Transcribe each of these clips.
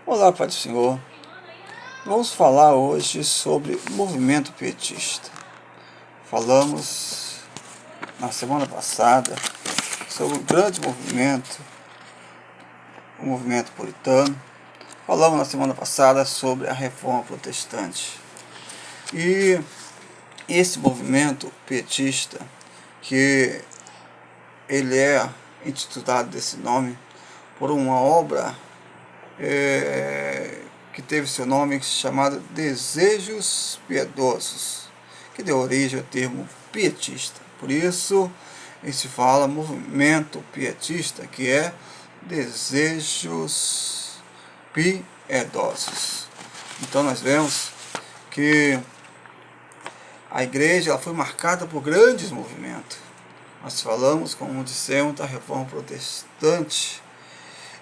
Olá, Pai do Senhor. Vamos falar hoje sobre o movimento pietista. Falamos na semana passada sobre o grande movimento, o movimento puritano. Falamos na semana passada sobre a reforma protestante. E esse movimento pietista, que ele é intitulado desse nome por uma obra que teve seu nome chamado Desejos Piedosos, que deu origem ao termo pietista. Por isso, se fala movimento pietista, que é desejos piedosos. Então nós vemos que a igreja ela foi marcada por grandes movimentos. Nós falamos, como dissemos, da reforma protestante.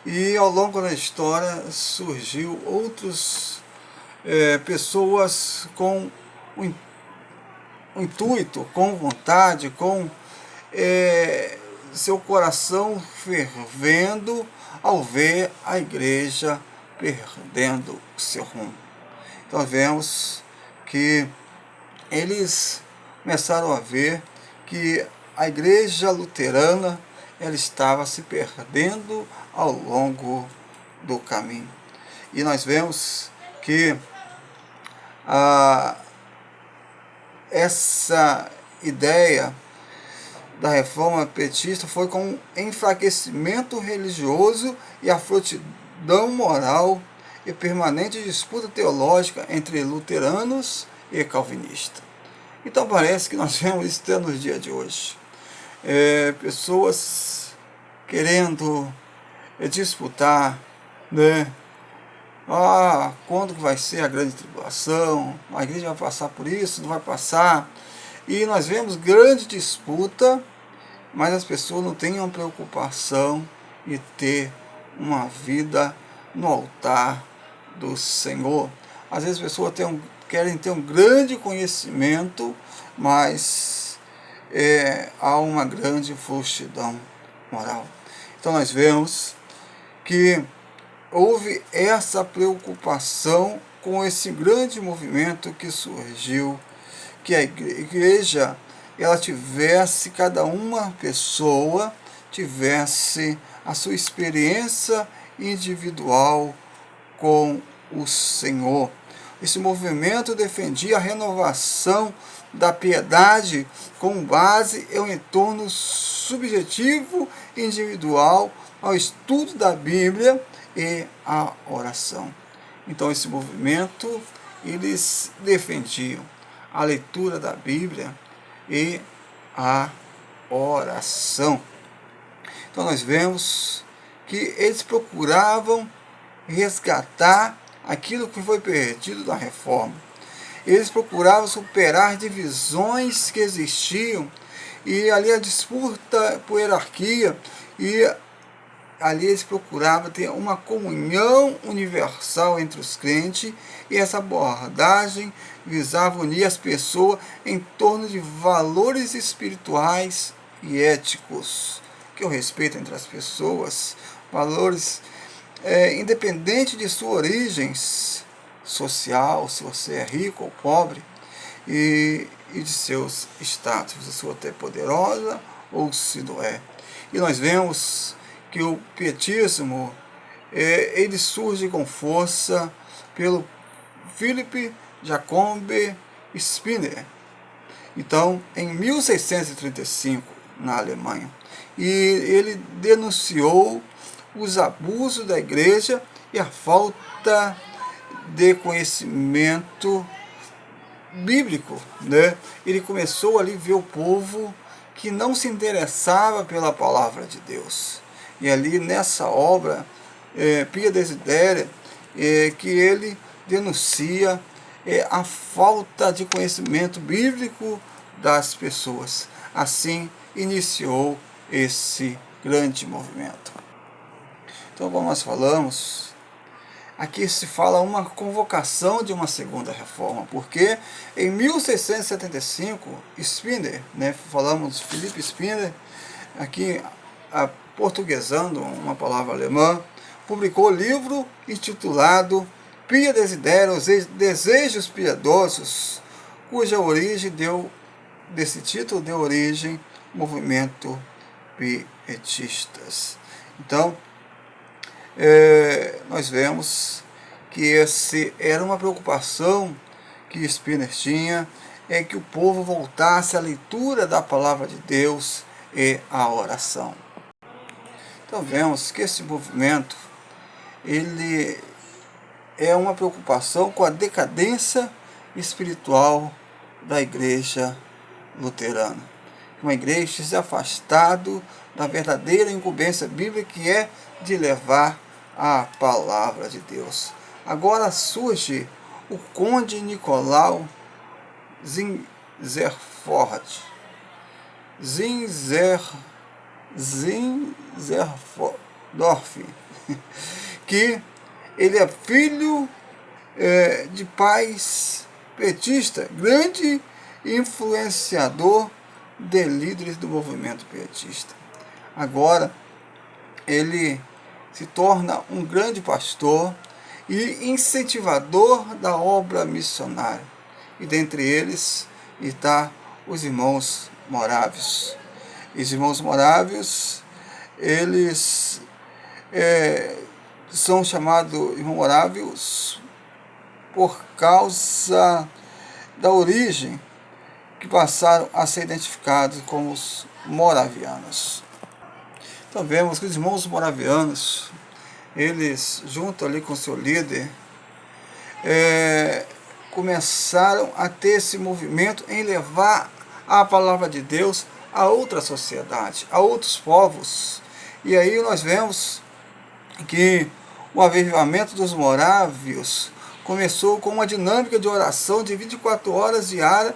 E ao longo da história surgiu outras pessoas com o intuito, com vontade, com seu coração fervendo ao ver a igreja perdendo seu rumo. Então vemos que eles começaram a ver que a igreja luterana ela estava se perdendo ao longo do caminho. E nós vemos que essa ideia da reforma pietista foi com um enfraquecimento religioso e a frouxidão moral e permanente disputa teológica entre luteranos e calvinistas. Então parece que nós vemos isso até nos dias de hoje. Pessoas querendo disputar, né? Quando vai ser a grande tribulação? A igreja vai passar por isso, não vai passar? E nós vemos grande disputa, mas as pessoas não têm uma preocupação de ter uma vida no altar do Senhor. Às vezes as pessoas querem ter um grande conhecimento, mas há uma grande frouxidão moral. Então nós vemos que houve essa preocupação com esse grande movimento que surgiu, que a igreja ela tivesse, cada uma pessoa tivesse a sua experiência individual com o Senhor. Esse movimento defendia a renovação da piedade com base em um entorno subjetivo e individual ao estudo da Bíblia e à oração. Então esse movimento, eles defendiam a leitura da Bíblia e a oração. Então nós vemos que eles procuravam resgatar aquilo que foi perdido da reforma. Eles procuravam superar divisões que existiam, e ali a disputa por hierarquia, e ali eles procuravam ter uma comunhão universal entre os crentes, e essa abordagem visava unir as pessoas em torno de valores espirituais e éticos, que é o respeito entre as pessoas, valores independente de sua origem social, se você é rico ou pobre, e de seus status, se você é poderosa ou se não é. E nós vemos que o pietismo ele surge com força pelo Philipp Jacob Spener. Então, em 1635, na Alemanha, e ele denunciou os abusos da igreja e a falta de conhecimento bíblico, né? Ele começou ali a ver o povo que não se interessava pela palavra de Deus. E ali nessa obra, Pia Desidéria, que ele denuncia a falta de conhecimento bíblico das pessoas. Assim iniciou esse grande movimento. Então, como nós falamos, aqui se fala uma convocação de uma segunda reforma, porque em 1675, Spener, falamos de Philipp Spener, aqui portuguesando uma palavra alemã, publicou o livro intitulado Pia Desiderium, Desejos Piedosos, cuja origem desse título deu origem ao movimento pietistas. Então, nós vemos que essa era uma preocupação que Spinner tinha, é que o povo voltasse à leitura da palavra de Deus e à oração. Então vemos que esse movimento ele é uma preocupação com a decadência espiritual da igreja luterana. Uma igreja se afastado da verdadeira incumbência bíblica, que é de levar a palavra de Deus. Agora surge o conde Nicolau Zinzerford, que ele é filho de pais petistas, grande influenciador de líderes do movimento pietista. Agora, ele se torna um grande pastor e incentivador da obra missionária. E dentre eles está os irmãos morávios. Os irmãos morávios, eles são chamados irmãos morávios por causa da origem, que passaram a ser identificados como os moravianos. Então vemos que os irmãos moravianos, eles, junto ali com seu líder, começaram a ter esse movimento em levar a palavra de Deus a outra sociedade, a outros povos. E aí nós vemos que o avivamento dos morávios começou com uma dinâmica de oração de 24 horas diária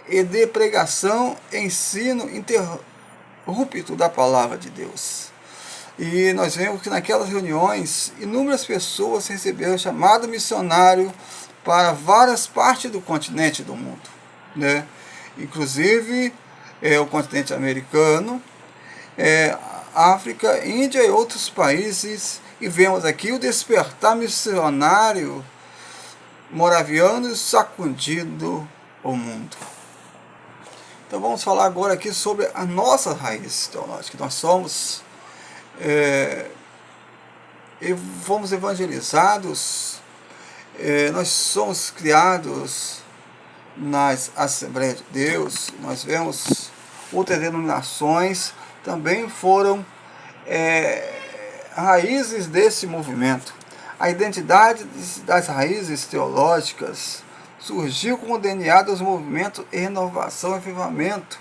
e de pregação, ensino interrupto da palavra de Deus. E nós vemos que naquelas reuniões, inúmeras pessoas receberam o chamado missionário para várias partes do continente do mundo, né? Inclusive o continente americano, África, Índia e outros países. E vemos aqui o despertar missionário moraviano sacudindo o mundo. Então vamos falar agora aqui sobre a nossa raiz teológica. Nós somos fomos evangelizados, nós somos criados nas Assembleias de Deus. Nós vemos outras denominações também foram raízes desse movimento. A identidade das raízes teológicas surgiu com o DNA dos movimentos Renovação e Avivamento.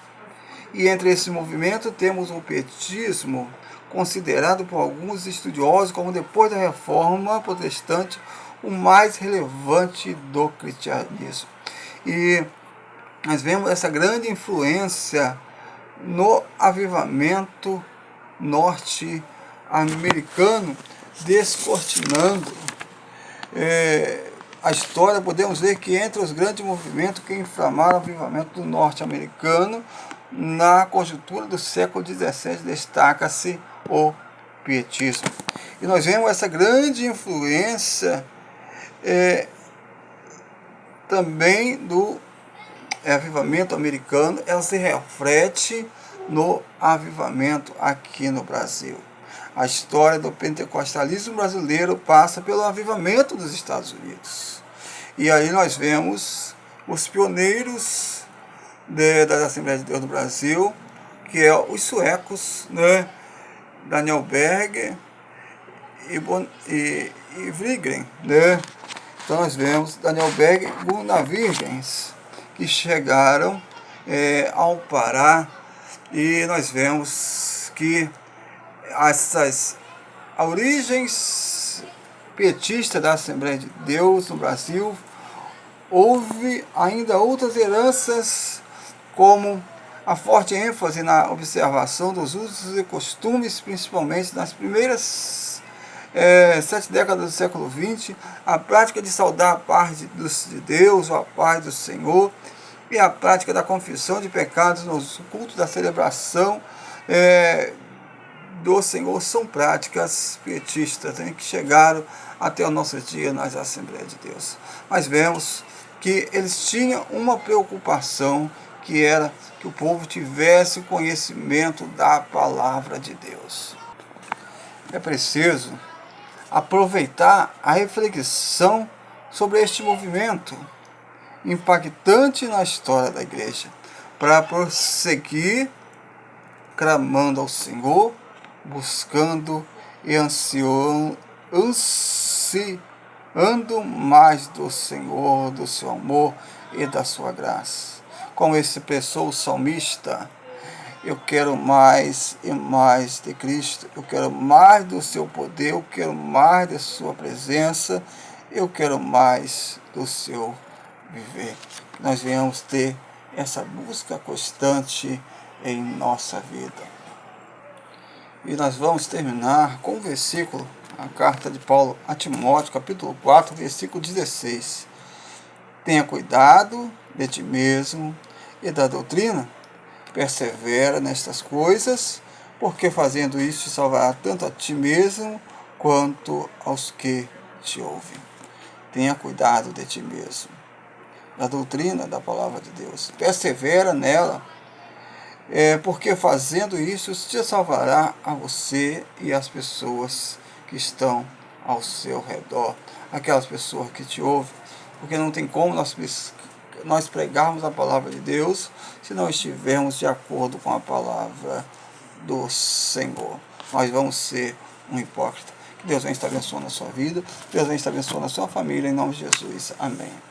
E entre esse movimento temos o pietismo, considerado por alguns estudiosos como, depois da Reforma Protestante, o mais relevante do cristianismo. E nós vemos essa grande influência no avivamento norte-americano, descortinando a história. Podemos ver que entre os grandes movimentos que inflamaram o avivamento do norte-americano na conjuntura do século XVII destaca-se o pietismo. E nós vemos essa grande influência também do avivamento americano. Ela se reflete no avivamento aqui no Brasil. A história do pentecostalismo brasileiro passa pelo avivamento dos Estados Unidos. E aí nós vemos os pioneiros das Assembleias de Deus do Brasil, que é os suecos, né? Daniel Berger e Wigren, né? Então nós vemos Daniel Berger e Gunnar Virgens, que chegaram ao Pará, e nós vemos que essas origens pietistas da Assembleia de Deus no Brasil, houve ainda outras heranças, como a forte ênfase na observação dos usos e costumes, principalmente nas primeiras 7 décadas do século XX, a prática de saudar a paz de Deus, ou a paz do Senhor, e a prática da confissão de pecados nos cultos da celebração do Senhor são práticas pietistas, que chegaram até o nosso dia nas Assembleias de Deus. Mas vemos que eles tinham uma preocupação, que era que o povo tivesse conhecimento da palavra de Deus. É preciso aproveitar a reflexão sobre este movimento impactante na história da igreja, para prosseguir clamando ao Senhor, buscando e ansiando mais do Senhor, do seu amor e da sua graça. Como expressou o salmista: eu quero mais e mais de Cristo, eu quero mais do seu poder, eu quero mais da sua presença, eu quero mais do seu viver. Nós venhamos ter essa busca constante em nossa vida. E nós vamos terminar com o versículo, a carta de Paulo a Timóteo, capítulo 4, versículo 16. Tenha cuidado de ti mesmo e da doutrina, persevera nestas coisas, porque fazendo isso te salvará tanto a ti mesmo quanto aos que te ouvem. Tenha cuidado de ti mesmo, da doutrina da palavra de Deus, persevera nela, porque fazendo isso te salvará a você e as pessoas que estão ao seu redor, aquelas pessoas que te ouvem, porque não tem como nós pregarmos a palavra de Deus se não estivermos de acordo com a palavra do Senhor. Nós vamos ser um hipócrita. Que Deus venha estar abençoando a sua vida, Deus venha estar abençoando a sua família, em nome de Jesus. Amém.